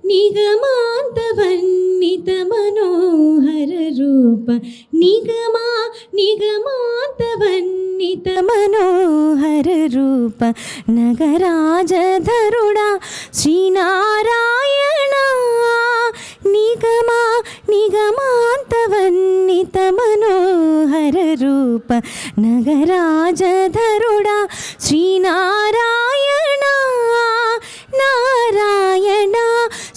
నిగమాంతవర్ణిత మనోహర రూప నిగమాంతవర్ణిత మనోహర రూప నగరాజధరుడా శ్రీనారాయణ నిగమాంతవర్ణిత మనోహర రూప నగరాజధరుడా శ్రీనారాయణ నారాయణ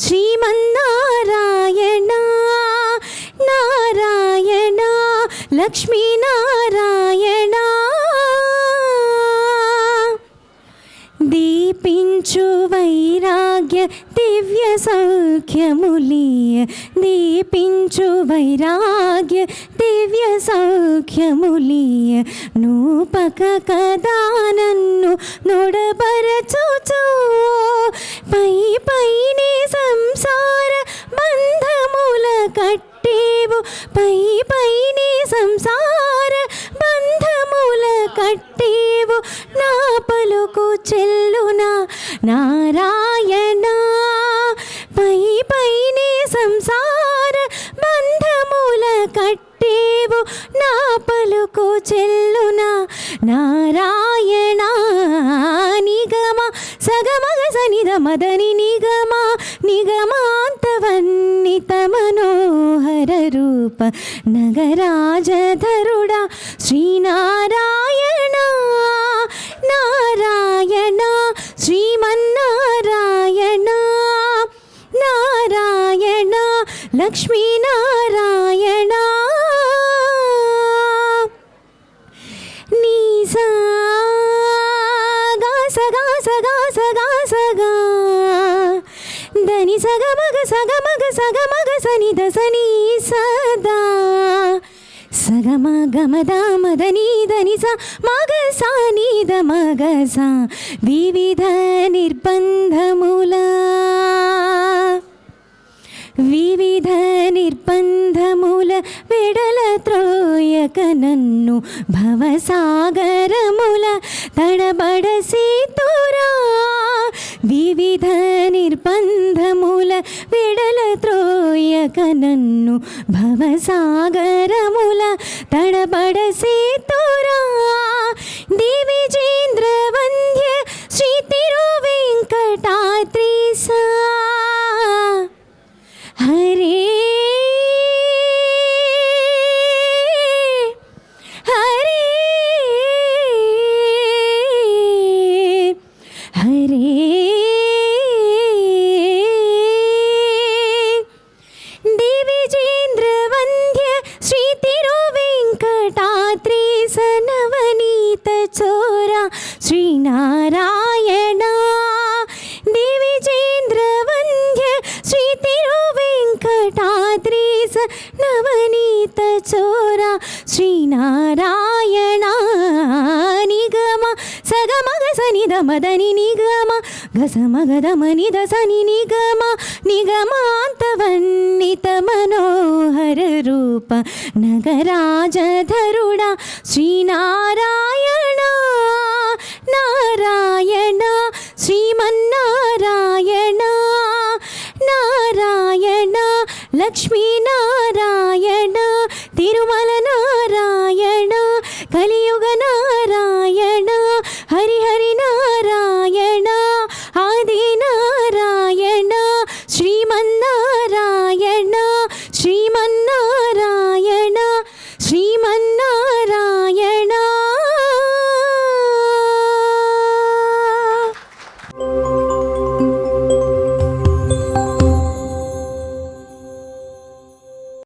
శ్రీమన్నారాయణ నారాయణ లక్ష్మీనారాయణ దీపించు వైరాగ్య దివ్య సౌఖ్యములీయ దీపించు వైరాగ్య దివ్య సౌఖ్యములీయ నూపక కదా నన్ను నొడబరచుచు పై పైనే సంసార బంధముల కట్టేవు పై పైనే సంసార బంధముల కట్టేవు నా పలుకు చెల్లునా నారాయణ పై పైనే సంసార బంధముల కట్టేవు నా పలుకు చెల్లునా నారాయణ నిగమ సగమగ సనిద మదని నిగమాంతవర్ణిత మనోహర రూప నగరాజధరుడా శ్రీనారాయణ నారాయణ శ్రీమన్నారాయణ నారాయణ లక్ష్మీనారాయణ నీసా సగా దని సగమగ సనిద సని సదా సగమ గమద మదని దని స మగ సానిద మగ సా వివిధ నిర్బంధముల వెడల త్రోయక నన్ను భవసాగరముల తడబడసేతురా వివిధ నిర్బంధముల వెడల త్రోయక నన్ను భవసాగరముల తడబడసేతురా దివిజేంద్ర వంద్య శ్రీ తిరువెంకటాద్రీసా హరే హరే హరే దివిజేంద్ర వంద్య శ్రీ తిరువెంకటాద్రీస నవనీత చోరా శ్రీనారాయణ దివిజేంద్ర వంద్య శ్రీ తిరువెంకటాద్రీస నవనీత చోరా శ్రీనారాయణ నిగమ సగమగ సనిద మదని నిగమ గసమగదమనిద సని నిగమాంతవర్ణిత మనోహర రూప నగరాజధరుడా శ్రీనారాయణ నారాయణ శ్రీమన్నారాయణ నారాయణ లక్ష్మీనారాయణ